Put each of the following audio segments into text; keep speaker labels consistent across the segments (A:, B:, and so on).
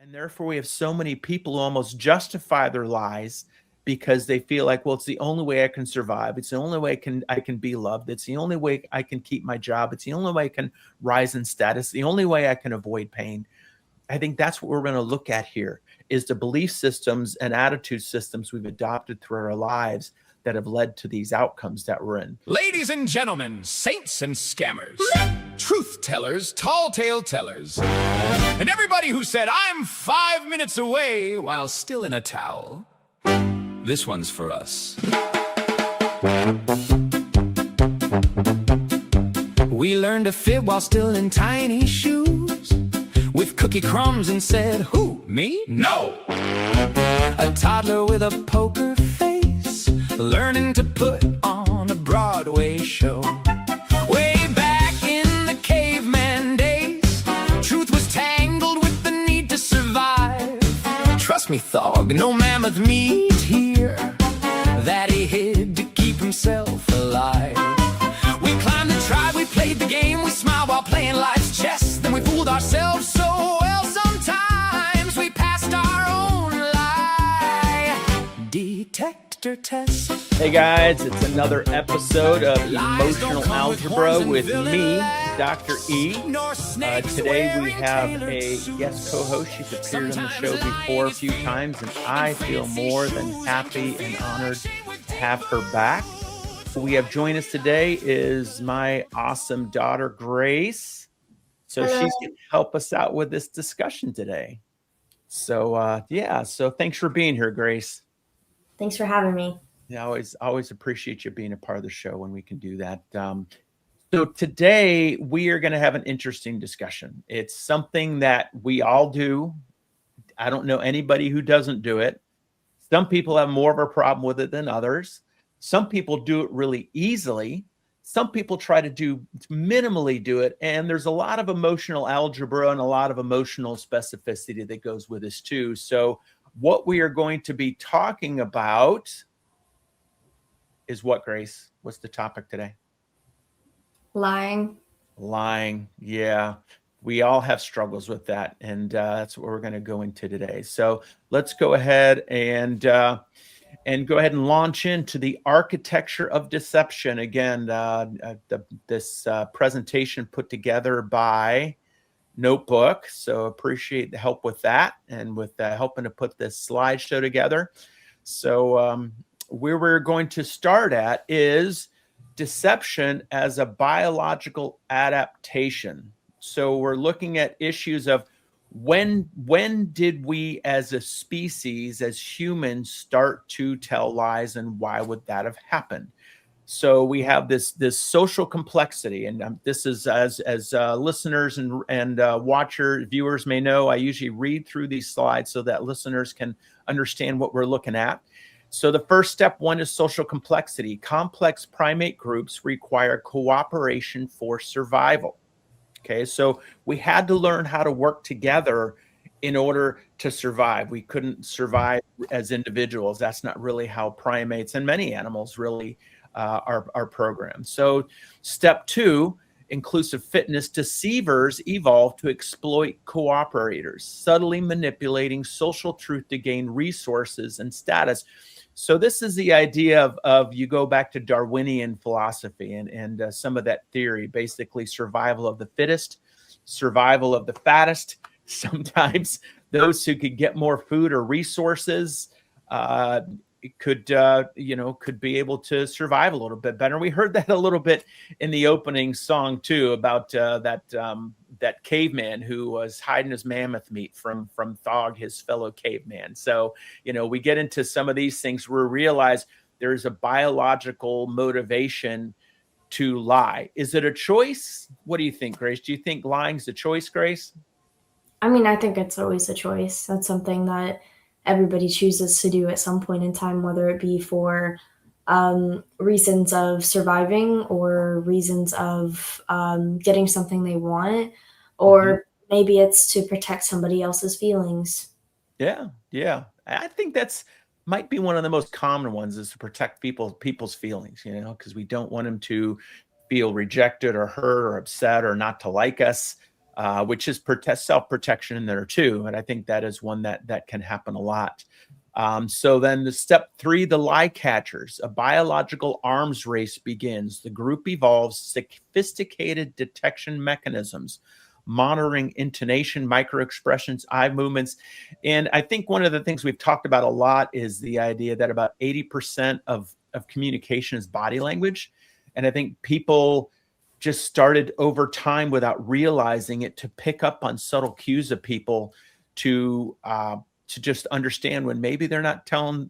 A: And therefore, we have so many people who almost justify their lies because they feel like, well, it's the only way I can survive. It's the only way I can be loved. It's the only way I can keep my job. It's the only way I can rise in status. The only way I can avoid pain. I think that's what we're going to look at here is the belief systems and attitude systems we've adopted through our lives that have led to these outcomes that we're in.
B: Ladies and gentlemen, saints and scammers, truth tellers, tall tale tellers, and everybody who said, I'm 5 minutes away while still in a towel. This one's for us. We learned to fit while still in tiny shoes, with cookie crumbs and said, who, me? No! A toddler with a poker face, learning to put on a Broadway show. Way back in the caveman days, truth was tangled with the need to survive. Trust me, Thog, no mammoth meat here that he hid to keep himself alive. We climbed the tribe, we played the game, we smiled while playing life's chess. Then we fooled ourselves so well sometimes we passed our own lie detector test.
A: Hey guys, it's another episode of Emotional Algebra with me, Dr. E. Today we have a guest co-host. She's appeared on the show before a few times, and I feel more than happy and honored to have her back. Who we have joined us today is my awesome daughter, Grace. So
C: Hello.
A: She's going to help us out with this discussion today. So so thanks for being here, Grace.
C: Thanks for having me.
A: Yeah, always appreciate you being a part of the show when we can do that. So today we are going to have an interesting discussion. It's something that we all do. I don't know anybody who doesn't do it. Some people have more of a problem with it than others. Some people do it really easily. Some people try to minimally do it. And there's a lot of emotional algebra and a lot of emotional specificity that goes with this too. So what we are going to be talking about is what, Grace? What's the topic today?
C: Lying.
A: Yeah. We all have struggles with that. And that's what we're going to go into today. So let's go ahead and launch into the architecture of deception. Again, this presentation put together by Notebook. So appreciate the help with that and with helping to put this slideshow together. So where we're going to start at is deception as a biological adaptation. So we're looking at issues of when did we as a species, as humans, start to tell lies, and why would that have happened? So we have this social complexity, and this is as listeners and viewers may know, I usually read through these slides so that listeners can understand what we're looking at. So the first step one is social complexity. Complex primate groups require cooperation for survival. Okay, so we had to learn how to work together in order to survive. We couldn't survive as individuals. That's not really how primates and many animals really are programmed. So step two, inclusive fitness. Deceivers evolved to exploit cooperators, subtly manipulating social truth to gain resources and status. So this is the idea of you go back to Darwinian philosophy and some of that theory, basically survival of the fittest, survival of the fattest. Sometimes those who could get more food or resources could be able to survive a little bit better. We heard that a little bit in the opening song too, about that caveman who was hiding his mammoth meat from Thog, his fellow caveman. So, we get into some of these things where we realize there's a biological motivation to lie. Is it a choice? What do you think, Grace? Do you think lying's a choice, Grace?
C: I mean, I think it's always a choice. That's something that everybody chooses to do at some point in time, whether it be for reasons of surviving or reasons of getting something they want, or maybe it's to protect somebody else's feelings.
A: Yeah. I think that's might be one of the most common ones, is to protect people's feelings, because we don't want them to feel rejected or hurt or upset or not to like us. which is self-protection in there too. And I think that is one that can happen a lot. So then the step 3, the lie catchers, a biological arms race begins. The group evolves sophisticated detection mechanisms, monitoring intonation, microexpressions, eye movements. And I think one of the things we've talked about a lot is the idea that about 80% of communication is body language. And I think people just started over time without realizing it to pick up on subtle cues of people to just understand when maybe they're not telling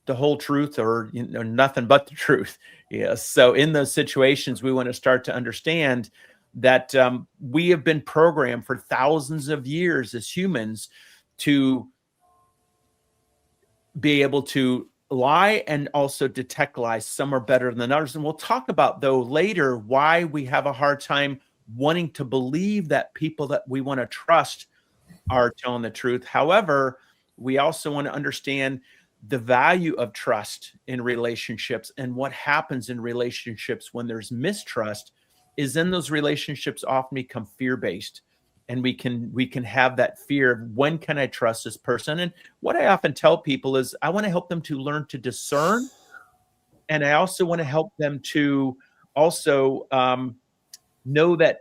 A: the whole truth or nothing but the truth. Yes. So in those situations, we want to start to understand that we have been programmed for thousands of years as humans to be able to lie and also detect lies. Some are better than others. And we'll talk about, though, later why we have a hard time wanting to believe that people that we want to trust are telling the truth. However, we also want to understand the value of trust in relationships, and what happens in relationships when there's mistrust is in those relationships often become fear-based. And we can have that fear of, when can I trust this person? And what I often tell people is I want to help them to learn to discern. And I also want to help them to also know that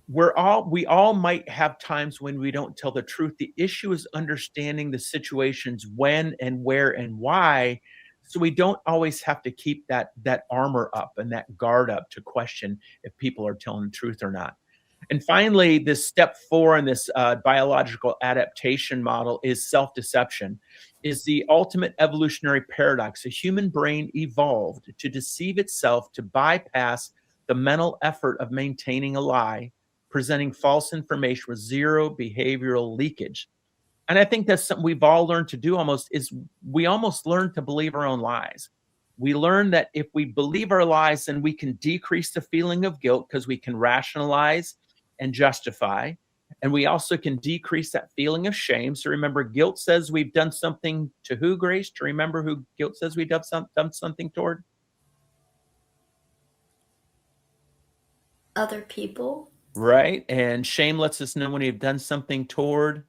A: we all might have times when we don't tell the truth. The issue is understanding the situations when and where and why, so we don't always have to keep that armor up and that guard up to question if people are telling the truth or not. And finally, this step 4 in this biological adaptation model is self-deception, is the ultimate evolutionary paradox. The human brain evolved to deceive itself, to bypass the mental effort of maintaining a lie, presenting false information with zero behavioral leakage. And I think that's something we've all learned to do almost, is we almost learn to believe our own lies. We learn that if we believe our lies, then we can decrease the feeling of guilt because we can rationalize and justify. And we also can decrease that feeling of shame. So remember, guilt says we've done something to who, Grace? To remember who guilt says we've done something toward?
C: Other people.
A: Right. And shame lets us know when we've done something toward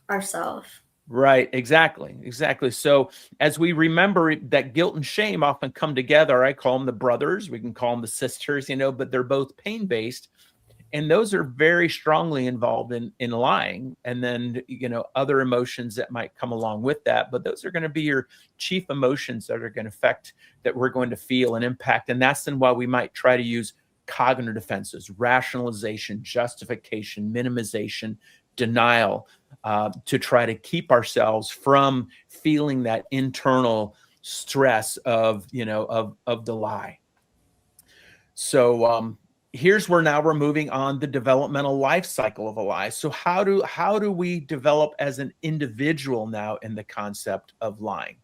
C: Ourselves.
A: Right. Exactly. So as we remember that guilt and shame often come together, I call them the brothers. We can call them the sisters, but they're both pain-based. And those are very strongly involved in lying. And then, other emotions that might come along with that. But those are going to be your chief emotions that are going to affect, that we're going to feel and impact. And that's then why we might try to use cognitive defenses, rationalization, justification, minimization, denial, to try to keep ourselves from feeling that internal stress of the lie. So here's where now we're moving on the developmental life cycle of a lie. So how do we develop as an individual now in the concept of lying?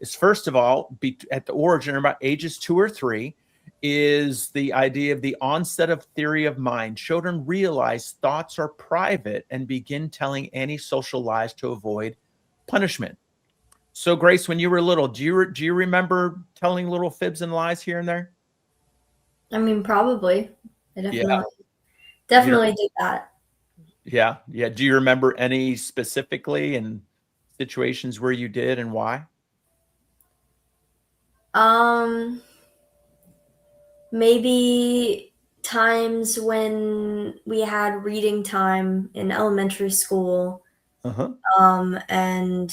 A: Is first of all, at the origin, about ages 2 or 3, is the idea of the onset of theory of mind. Children realize thoughts are private and begin telling antisocial lies to avoid punishment. So Grace, when you were little, do you remember telling little fibs and lies here and there?
C: I mean, probably. I
A: Yeah.
C: definitely did that.
A: Yeah. Do you remember any specifically in situations where you did and why?
C: Maybe times when we had reading time in elementary school, and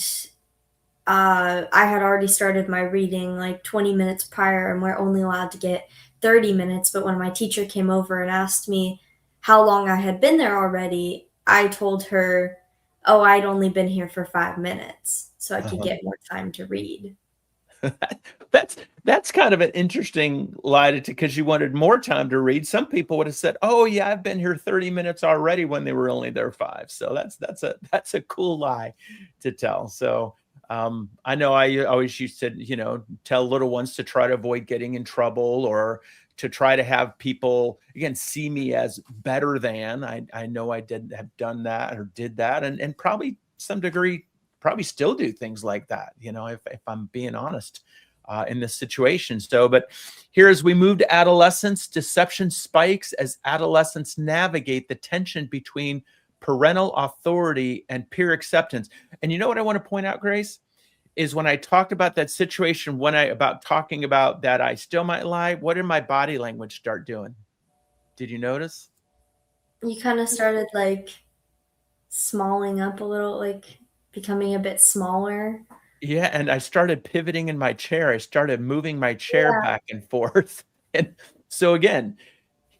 C: I had already started my reading like 20 minutes prior, and we're only allowed to get 30 minutes. But when my teacher came over and asked me how long I had been there already, I told her, oh, I'd only been here for 5 minutes, so I could get more time to read.
A: That's kind of an interesting lie, because you wanted more time to read. Some people would have said, "Oh yeah, I've been here 30 minutes already," when they were only there 5. So that's a cool lie to tell. So I know I always used to tell little ones to try to avoid getting in trouble, or to try to have people again see me as better than. I know I did have done that or did that, and probably some degree probably still do things like that, if I'm being honest. in this situation. So, but here as we move to adolescence, deception spikes as adolescents navigate the tension between parental authority and peer acceptance. And you know what I want to point out, Grace, is when I talked about that situation, about talking about that I still might lie, what did my body language start doing? Did you notice?
C: You kind of started like smalling up a little, like becoming a bit smaller.
A: Yeah, and I started pivoting in my chair. I started moving my chair
C: Yeah.
A: back and forth. And so again,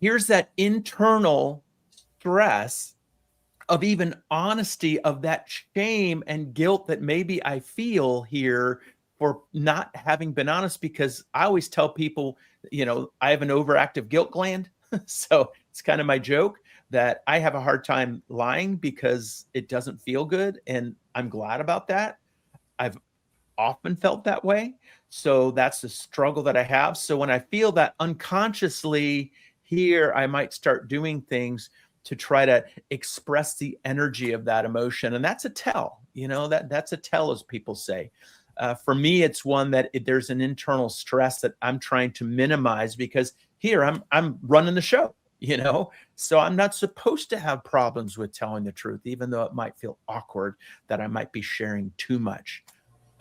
A: here's that internal stress of even honesty, of that shame and guilt that maybe I feel here for not having been honest, because I always tell people, I have an overactive guilt gland. So it's kind of my joke that I have a hard time lying because it doesn't feel good. And I'm glad about that. I've often felt that way. So that's the struggle that I have. So when I feel that unconsciously here, I might start doing things to try to express the energy of that emotion. And that's a tell, that's a tell, as people say. For me, it's one that there's an internal stress that I'm trying to minimize, because here I'm running the show, so I'm not supposed to have problems with telling the truth, even though it might feel awkward that I might be sharing too much.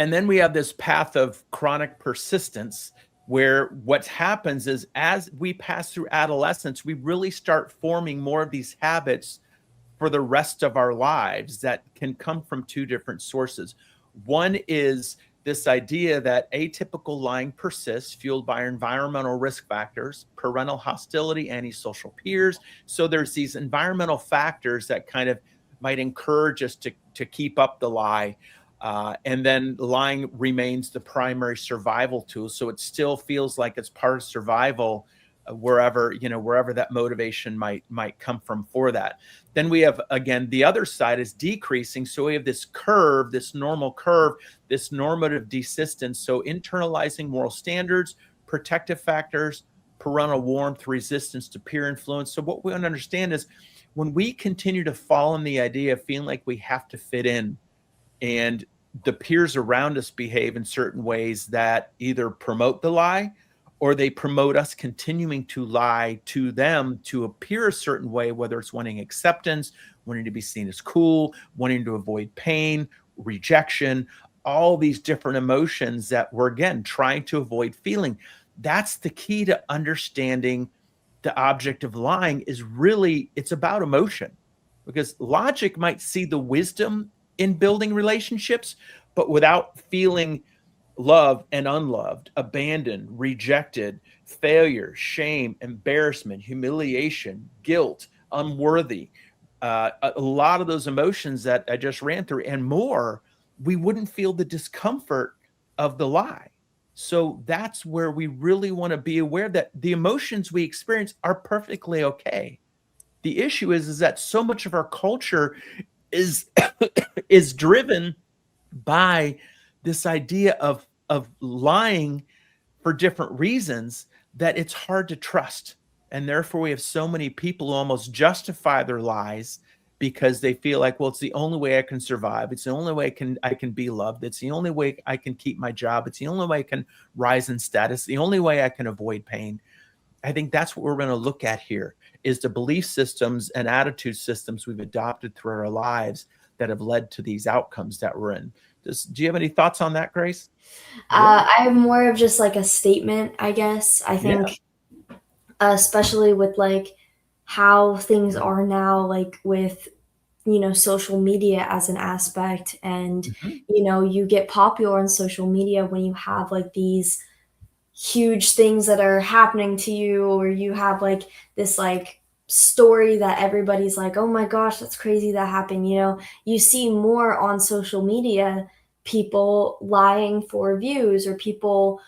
A: And then we have this path of chronic persistence, where what happens is as we pass through adolescence, we really start forming more of these habits for the rest of our lives that can come from two different sources. One is this idea that atypical lying persists, fueled by environmental risk factors, parental hostility, antisocial peers. So there's these environmental factors that kind of might encourage us to keep up the lie. And then lying remains the primary survival tool. So it still feels like it's part of survival, wherever that motivation might come from for that. Then we have, again, the other side is decreasing. So we have this curve, this normal curve, this normative desistance. So internalizing moral standards, protective factors, parental warmth, resistance to peer influence. So what we want to understand is when we continue to fall in the idea of feeling like we have to fit in, and the peers around us behave in certain ways that either promote the lie, or they promote us continuing to lie to them to appear a certain way, whether it's wanting acceptance, wanting to be seen as cool, wanting to avoid pain, rejection, all these different emotions that we're, again, trying to avoid feeling. That's the key to understanding the object of lying. Is really, it's about emotion, because logic might see the wisdom in building relationships, but without feeling loved and unloved, abandoned, rejected, failure, shame, embarrassment, humiliation, guilt, unworthy, a lot of those emotions that I just ran through and more, we wouldn't feel the discomfort of the lie. So that's where we really want to be aware that the emotions we experience are perfectly okay. The issue is that so much of our culture is is driven by this idea of lying for different reasons, that it's hard to trust. And therefore we have so many people who almost justify their lies because they feel like, well, it's the only way I can survive. It's the only way I can be loved. It's the only way I can keep my job. It's the only way I can rise in status. The only way I can avoid pain. I think that's what we're going to look at here, is the belief systems and attitude systems we've adopted through our lives that have led to these outcomes that we're in. Do you have any thoughts on that, Grace?
C: I have more of just like a statement, I guess. I think, especially with like how things are now, like with, social media as an aspect, and, you get popular on social media when you have like these huge things that are happening to you, or you have like this like story that everybody's like, oh my gosh, that's crazy that happened. You see more on social media, people lying for views, or people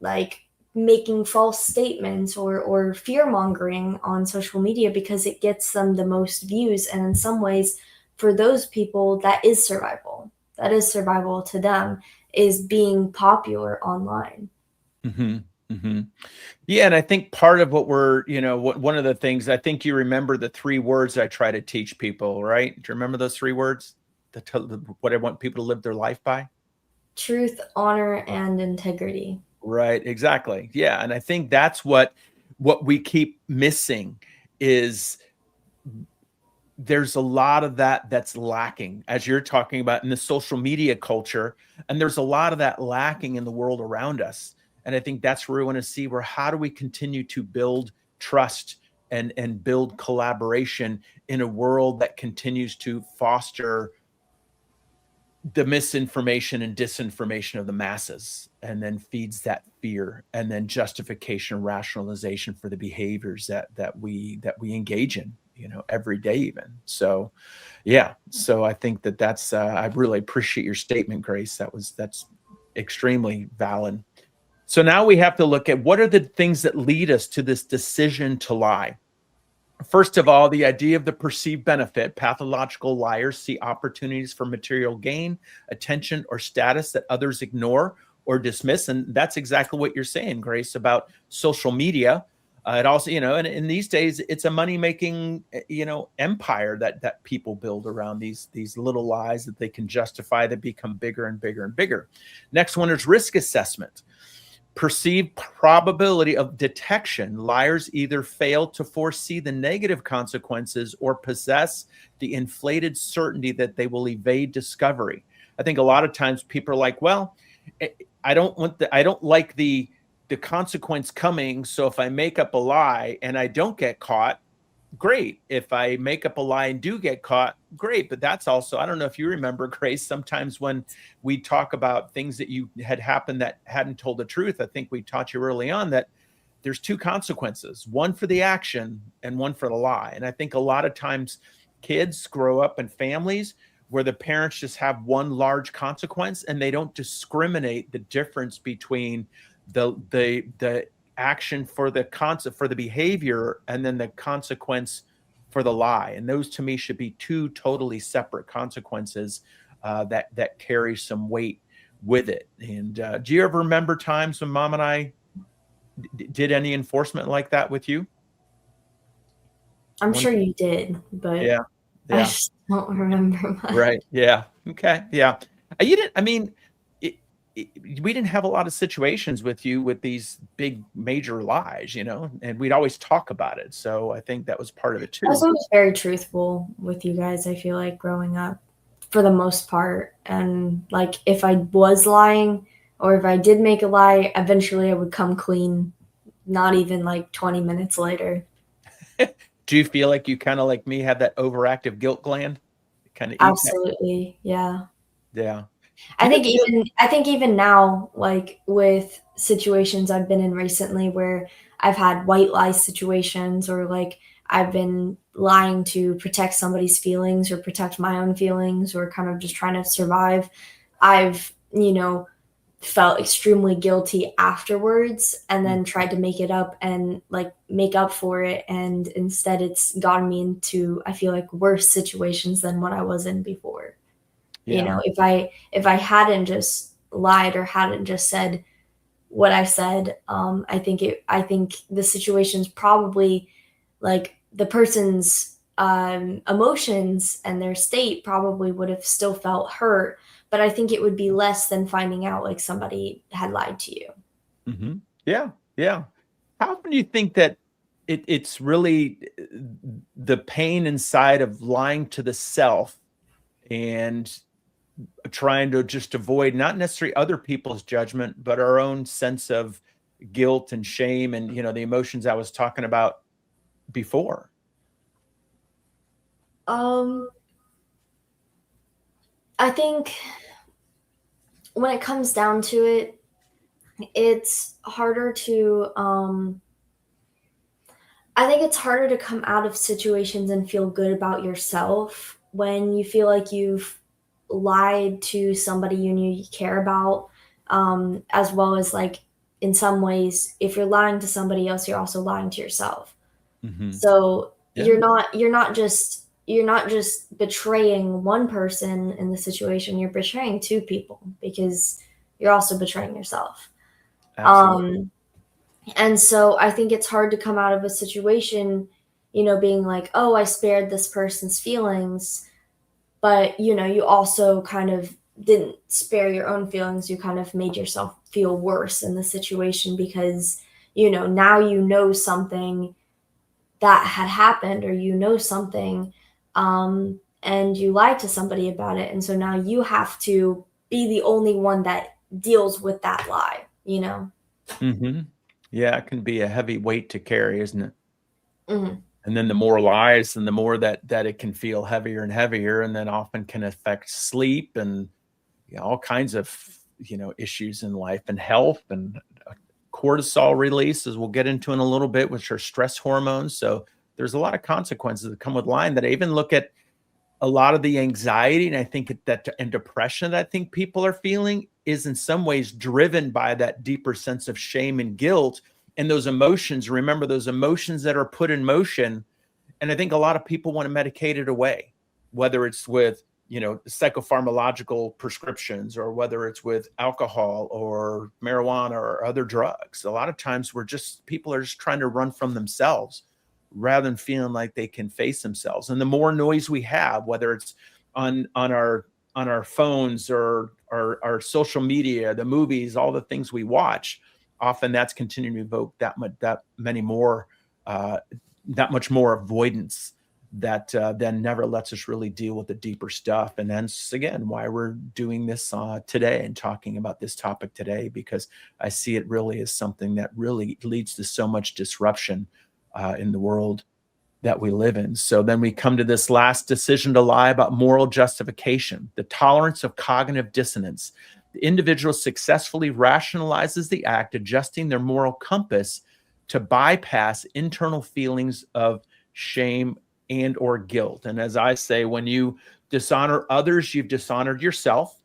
C: like making false statements, or fear mongering on social media, because it gets them the most views. And in some ways, for those people, that is survival to them, is being popular online.
A: Mm-hmm. Mm-hmm. Yeah, and I think part of what we're, one of the things, I think you remember the 3 words I try to teach people, right? Do you remember those 3 words? What I want people to live their life by?
C: Truth, honor, and integrity.
A: Right, exactly. Yeah, and I think that's what we keep missing is there's a lot of that that's lacking, as you're talking about in the social media culture, and there's a lot of that lacking in the world around us. And I think that's where we want to see where how do we continue to build trust and build collaboration in a world that continues to foster the misinformation and disinformation of the masses, and then feeds that fear and then justification and rationalization for the behaviors that we engage in, every day even. So yeah, so I think that's I really appreciate your statement, Grace. That's extremely valid. So now we have to look at what are the things that lead us to this decision to lie. First of all, the idea of the perceived benefit. Pathological liars see opportunities for material gain, attention, or status that others ignore or dismiss. And that's exactly what you're saying, Grace, about social media. It also, and in these days, it's a money-making, empire that people build around these little lies that they can justify that become bigger and bigger and bigger. Next one is risk assessment. Perceived probability of detection. Liars either fail to foresee the negative consequences or possess the inflated certainty that they will evade discovery. I think a lot of times people are like, well, I don't like the consequence coming. So if I make up a lie and I don't get caught, great. If I make up a lie and do get caught, great. But that's also, I don't know if you remember, Grace, sometimes when we talk about things that you had happened that hadn't told the truth, I think we taught you early on that there's two consequences, one for the action and one for the lie. And I think a lot of times kids grow up in families where the parents just have one large consequence and they don't discriminate the difference between the action for the concept for the behavior and then the consequence for the lie. And those to me should be two totally separate consequences that carry some weight with it. And do you ever remember times when Mom and I did any enforcement like that with you?
C: I'm sure you did, but
A: Yeah.
C: I just don't remember much.
A: Right. Yeah. Okay. Yeah. You didn't, I mean, we didn't have a lot of situations with you with these big major lies, and we'd always talk about it. So I think that was part of it too.
C: I was always very truthful with you guys, I feel like, growing up, for the most part. And like, if I was lying or if I did make a lie, eventually I would come clean, not even like 20 minutes later.
A: Do you feel like you kind of like me have that overactive guilt gland? Kind of
C: Absolutely. Yeah.
A: Yeah.
C: I think even now, like with situations I've been in recently where I've had white lie situations, or like I've been lying to protect somebody's feelings or protect my own feelings, or kind of just trying to survive, I've, felt extremely guilty afterwards and then tried to make it up and like make up for it. And instead it's gotten me into, I feel like, worse situations than what I was in before.
A: Yeah.
C: If I hadn't just lied or hadn't just said what I said, I think the situation's probably, like, the person's emotions and their state probably would have still felt hurt, but I think it would be less than finding out like somebody had lied to you.
A: Mm-hmm. Yeah. Yeah. How often do you think that it's really the pain inside of lying to the self and trying to just avoid not necessarily other people's judgment, but our own sense of guilt and shame and, the emotions I was talking about before?
C: I think when it comes down to it, it's harder to, I think it's harder to come out of situations and feel good about yourself when you feel like you've lied to somebody you knew you care about, as well as, like, in some ways, if you're lying to somebody else, you're also lying to yourself.
A: Mm-hmm.
C: So
A: Yeah.
C: you're not just betraying one person in the situation, you're betraying two people because you're also betraying yourself.
A: Absolutely.
C: And so I think it's hard to come out of a situation, being like, oh, I spared this person's feelings, but, you also kind of didn't spare your own feelings. You kind of made yourself feel worse in the situation because, now you know something that had happened, or something, and you lied to somebody about it. And so now you have to be the only one that deals with that lie.
A: Mm-hmm. Yeah, it can be a heavy weight to carry, isn't it?
C: Mm-hmm.
A: And then the more lies and the more that it can feel heavier and heavier, and then often can affect sleep and all kinds of issues in life and health and cortisol release, as we'll get into in a little bit, which are stress hormones. So there's a lot of consequences that come with lying. That I even look at a lot of the anxiety, and I think that and depression that I think people are feeling is in some ways driven by that deeper sense of shame and guilt and those emotions. Remember, those emotions that are put in motion. And I think a lot of people want to medicate it away, whether it's with psychopharmacological prescriptions, or whether it's with alcohol or marijuana or other drugs. A lot of times people are just trying to run from themselves rather than feeling like they can face themselves. And the more noise we have, whether it's on our phones or our social media, the movies, all the things we watch, often that's continuing to evoke that much more avoidance that then never lets us really deal with the deeper stuff. And that's, again, why we're doing this today and talking about this topic today, because I see it really as something that really leads to so much disruption in the world that we live in. So then we come to this last decision to lie about moral justification, the tolerance of cognitive dissonance. The individual successfully rationalizes the act, adjusting their moral compass to bypass internal feelings of shame and or guilt. And as I say, when you dishonor others, you've dishonored yourself.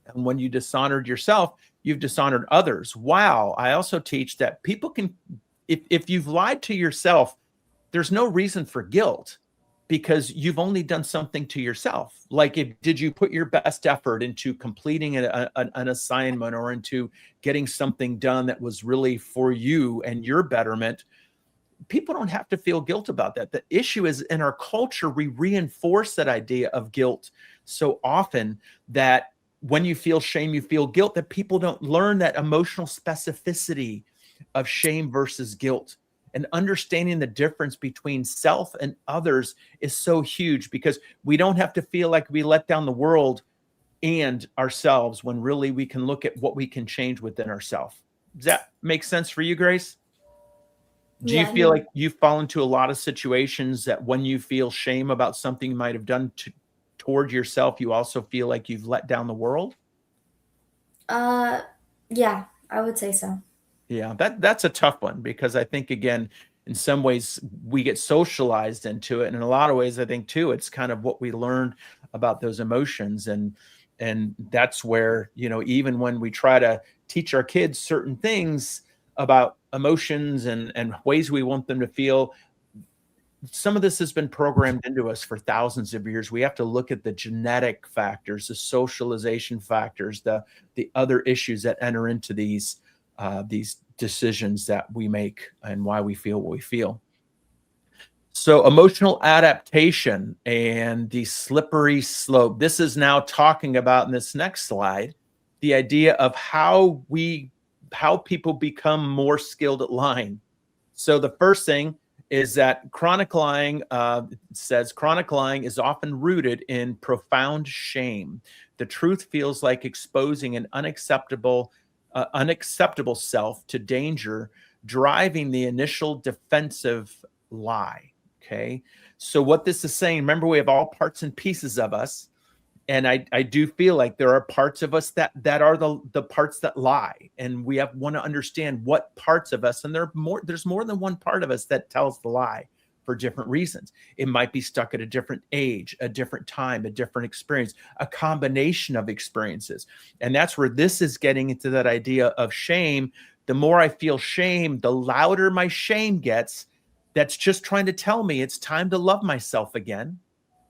A: And when you dishonored yourself, you've dishonored others. Wow. I also teach that people can, if you've lied to yourself, there's no reason for guilt, because you've only done something to yourself. Like, did you put your best effort into completing an assignment, or into getting something done that was really for you and your betterment? People don't have to feel guilt about that. The issue is, in our culture, we reinforce that idea of guilt so often that when you feel shame, you feel guilt, that people don't learn that emotional specificity of shame versus guilt. And understanding the difference between self and others is so huge, because we don't have to feel like we let down the world and ourselves, when really we can look at what we can change within ourselves. Does that make sense for you, Grace? Do you feel like you fall into a lot of situations that when you feel shame about something you might have done toward yourself, you also feel like you've let down the world?
C: Yeah, I would say so.
A: Yeah, that's a tough one, because I think, again, in some ways we get socialized into it. And in a lot of ways, I think too, it's kind of what we learned about those emotions. And that's where, even when we try to teach our kids certain things about emotions and ways we want them to feel, some of this has been programmed into us for thousands of years. We have to look at the genetic factors, the socialization factors, the other issues that enter into these decisions that we make and why we feel what we feel. So emotional adaptation and the slippery slope. This is now talking about, in this next slide, the idea of how people become more skilled at lying. So the first thing is that chronic lying is often rooted in profound shame. The truth feels like exposing an unacceptable self to danger, driving the initial defensive lie. Okay. So what this is saying, remember, we have all parts and pieces of us. And I do feel like there are parts of us that are the parts that lie. And we want to understand what parts of us, and there's more than one part of us that tells the lie for different reasons. It might be stuck at a different age, a different time, a different experience, a combination of experiences. And that's where this is getting into that idea of shame. The more I feel shame, the louder my shame gets. That's just trying to tell me it's time to love myself again.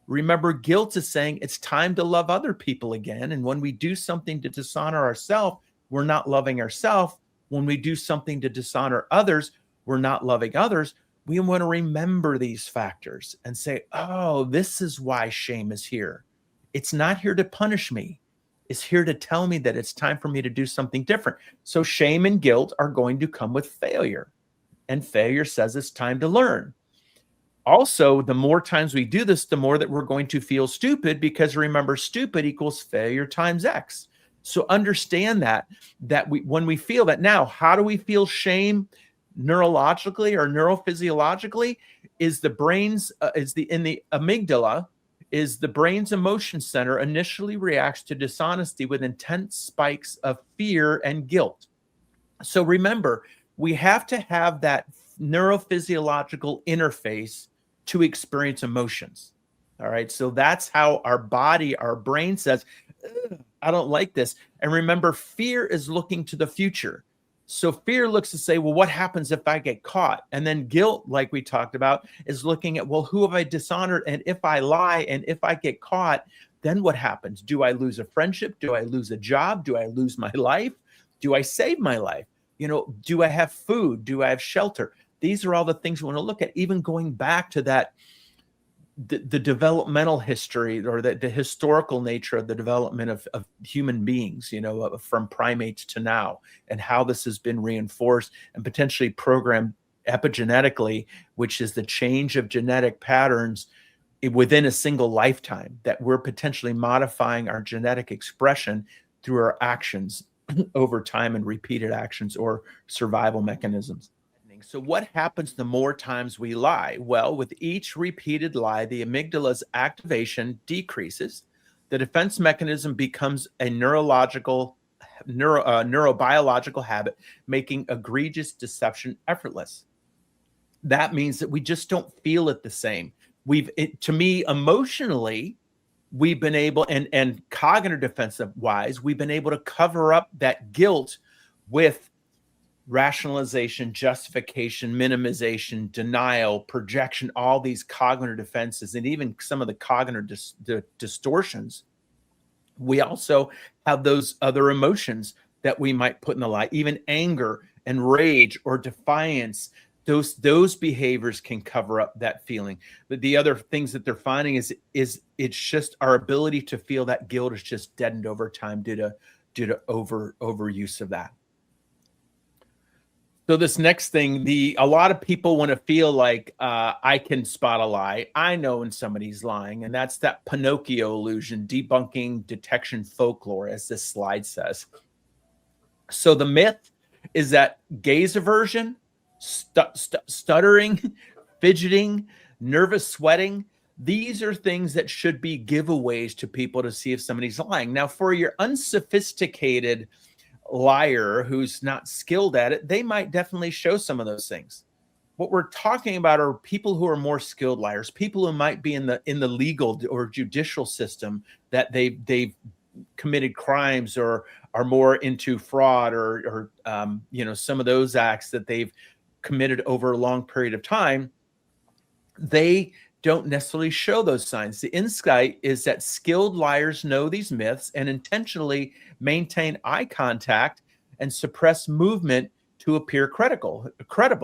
A: Remember, guilt is saying it's time to love other people again. And when we do something to dishonor ourselves, we're not loving ourselves. When we do something to dishonor others, we're not loving others. We want to remember these factors and say, oh, this is why shame is here. It's not here to punish me. is here to tell me that it's time for me to do something different. So shame and guilt are going to come with failure. And failure says it's time to learn. Also, the more times we do this, the more that we're going to feel stupid, because remember, stupid equals failure times X. So understand that when we feel that. Now, how do we feel shame neurologically or neurophysiologically? Is the brain's in the amygdala, is the brain's emotion center initially reacts to dishonesty with intense spikes of fear and guilt. So remember, we have to have that neurophysiological interface to experience emotions. All right. So that's how our body, our brain says, I don't like this. And remember, fear is looking to the future. So fear looks to say, well, what happens if I get caught? And then guilt, like we talked about, is looking at, well, who have I dishonored? And if I lie and if I get caught, then what happens? Do I lose a friendship? Do I lose a job? Do I lose my life? Do I save my life? Do I have food? Do I have shelter? These are all the things we want to look at, even going back to that, the developmental history, or the historical nature of the development of human beings, from primates to now, and how this has been reinforced and potentially programmed epigenetically, which is the change of genetic patterns within a single lifetime, that we're potentially modifying our genetic expression through our actions over time and repeated actions or survival mechanisms. So what happens the more times we lie? Well, with each repeated lie, the amygdala's activation decreases. The defense mechanism becomes a neurobiological habit, making egregious deception effortless. That means that we just don't feel it the same. To me, emotionally, we've been able, and cognitive defensive wise, we've been able to cover up that guilt with rationalization, justification, minimization, denial, projection, all these cognitive defenses, and even some of the cognitive distortions. We also have those other emotions that we might put in the lie, even anger and rage or defiance. Those behaviors can cover up that feeling. But the other things that they're finding is it's just our ability to feel that guilt is just deadened over time due to overuse of that. So this next thing, a lot of people want to feel like I can spot a lie. I know when somebody's lying, and that's that Pinocchio illusion, debunking detection folklore, as this slide says. So the myth is that gaze aversion, stuttering, fidgeting, nervous sweating, these are things that should be giveaways to people to see if somebody's lying. Now, for your unsophisticated liar who's not skilled at it, they might definitely show some of those things. What we're talking about are people who are more skilled liars, people who might be in the legal or judicial system, that they've committed crimes or are more into fraud or some of those acts that they've committed over a long period of time. They don't necessarily show those signs. The insight is that skilled liars know these myths and intentionally maintain eye contact and suppress movement to appear credible.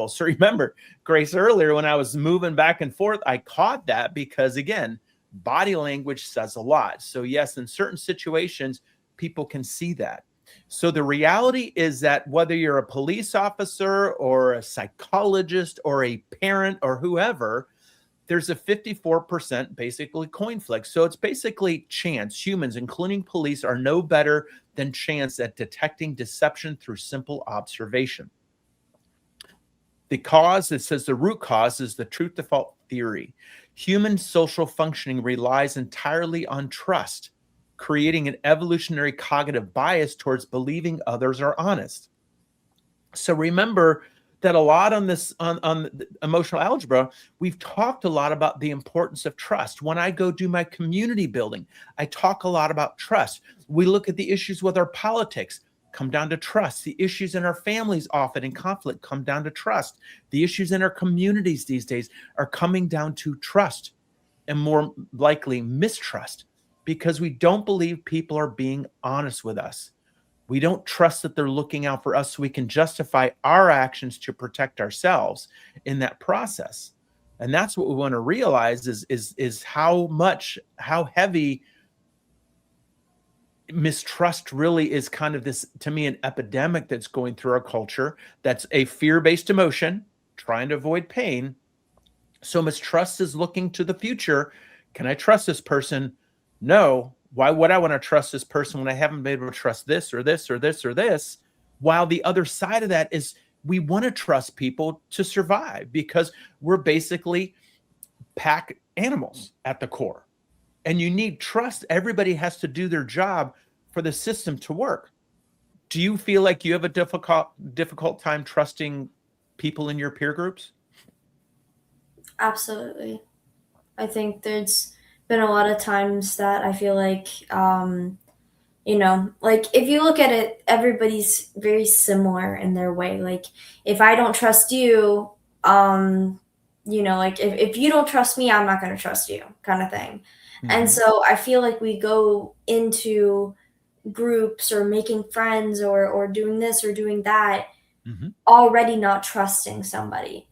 A: So remember, Grace, earlier when I was moving back and forth, I caught that because, again, body language says a lot. So yes, in certain situations, people can see that. So the reality is that whether you're a police officer or a psychologist or a parent or whoever, there's a 54% basically coin flip. So it's basically chance. Humans, including police, are no better than chance at detecting deception through simple observation. The cause, it says the root cause, is the truth default theory. Human social functioning relies entirely on trust, creating an evolutionary cognitive bias towards believing others are honest. So remember that a lot on this, on emotional algebra, we've talked a lot about the importance of trust. When I go do my community building, I talk a lot about trust. We look at the issues with our politics, come down to trust. The issues in our families often in conflict come down to trust. The issues in our communities these days are coming down to trust, and more likely mistrust, because we don't believe people are being honest with us. We don't trust that they're looking out for us so we can justify our actions to protect ourselves in that process. And that's what we want to realize is how heavy mistrust really is kind of this, to me, an epidemic that's going through our culture. That's a fear-based emotion, trying to avoid pain. So mistrust is looking to the future. Can I trust this person? No. Why would I want to trust this person when I haven't been able to trust this or this or this or this? While the other side of that is we want to trust people to survive, because we're basically pack animals at the core. And you need trust. Everybody has to do their job for the system to work. Do you feel like you have a difficult time trusting people in your peer groups?
C: Absolutely. I think there's been a lot of times that I feel like, like if you look at it, everybody's very similar in their way. Like if I don't trust you, like if you don't trust me, I'm not going to trust you, kind of thing. And so I feel like we go into groups or making friends or doing this or doing that already not trusting somebody.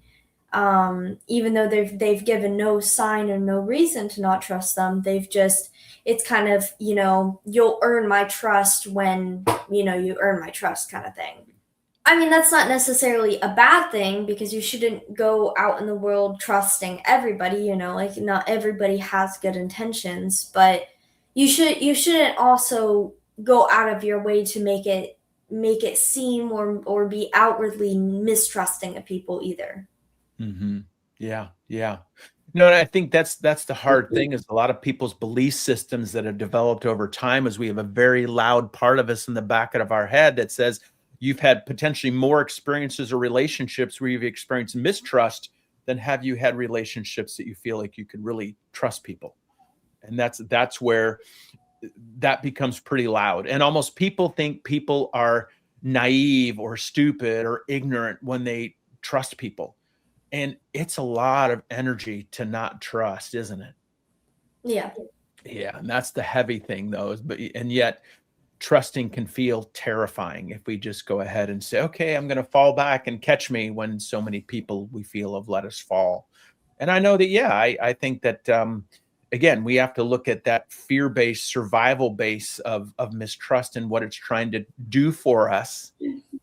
C: Even though they've given no sign or no reason to not trust them, it's kind of, you'll earn my trust when, you earn my trust kind of thing. I mean, that's not necessarily a bad thing, because you shouldn't go out in the world trusting everybody, like not everybody has good intentions, but you shouldn't also go out of your way to make it seem or be outwardly mistrusting of people either.
A: Yeah. No, and I think that's the hard thing, is a lot of people's belief systems that have developed over time is we have a very loud part of us in the back of our head that says you've had potentially more experiences or relationships where you've experienced mistrust than have you had relationships that you feel like you could really trust people. And that's where that becomes pretty loud. And almost people think people are naive or stupid or ignorant when they trust people. And it's a lot of energy to not trust, isn't it?
C: Yeah.
A: Yeah. And that's the heavy thing, though. And yet trusting can feel terrifying if we just go ahead and say, okay, I'm going to fall back and catch me, when so many people we feel have let us fall. And I know that, I think that, again, we have to look at that fear-based, survival base of mistrust and what it's trying to do for us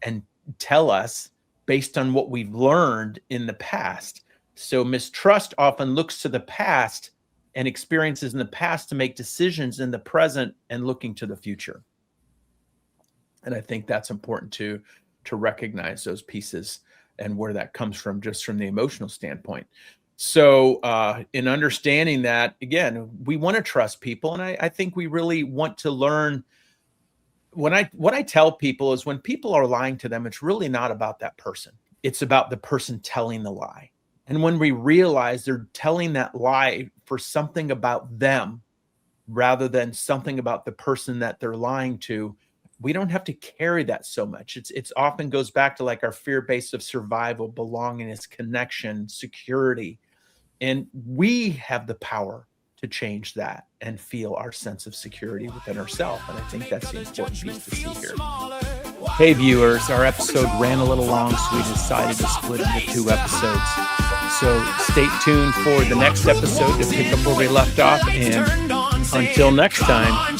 A: and tell us based on what we've learned in the past. So mistrust often looks to the past and experiences in the past to make decisions in the present and looking to the future. And I think that's important to recognize those pieces and where that comes from, just from the emotional standpoint. So in understanding that, again, we want to trust people. And I think we really want to learn. What I tell people is when people are lying to them, it's really not about that person. It's about the person telling the lie. And when we realize they're telling that lie for something about them rather than something about the person that they're lying to, we don't have to carry that so much. It's often goes back to like our fear base of survival, belongingness, connection, security. And we have the power to change that and feel our sense of security within ourselves. And I think that's the important piece to see here. Hey viewers, our episode ran a little long, so we decided to split it into 2 episodes. So stay tuned for the next episode to pick up where we left off. And until next time.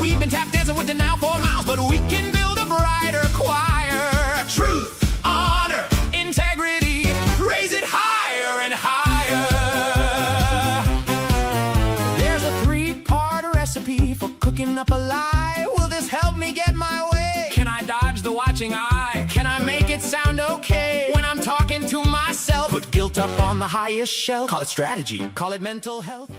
B: We've been tap dancing with the now 4 miles, but we can build a brighter choir. Truth, honor, integrity, raise it higher and higher. There's a 3-part recipe for cooking up a lie. Will this help me get my way? Can I dodge the watching eye? Can I make it sound okay when I'm talking to myself? Put guilt up on the highest shelf. Call it strategy, call it mental health.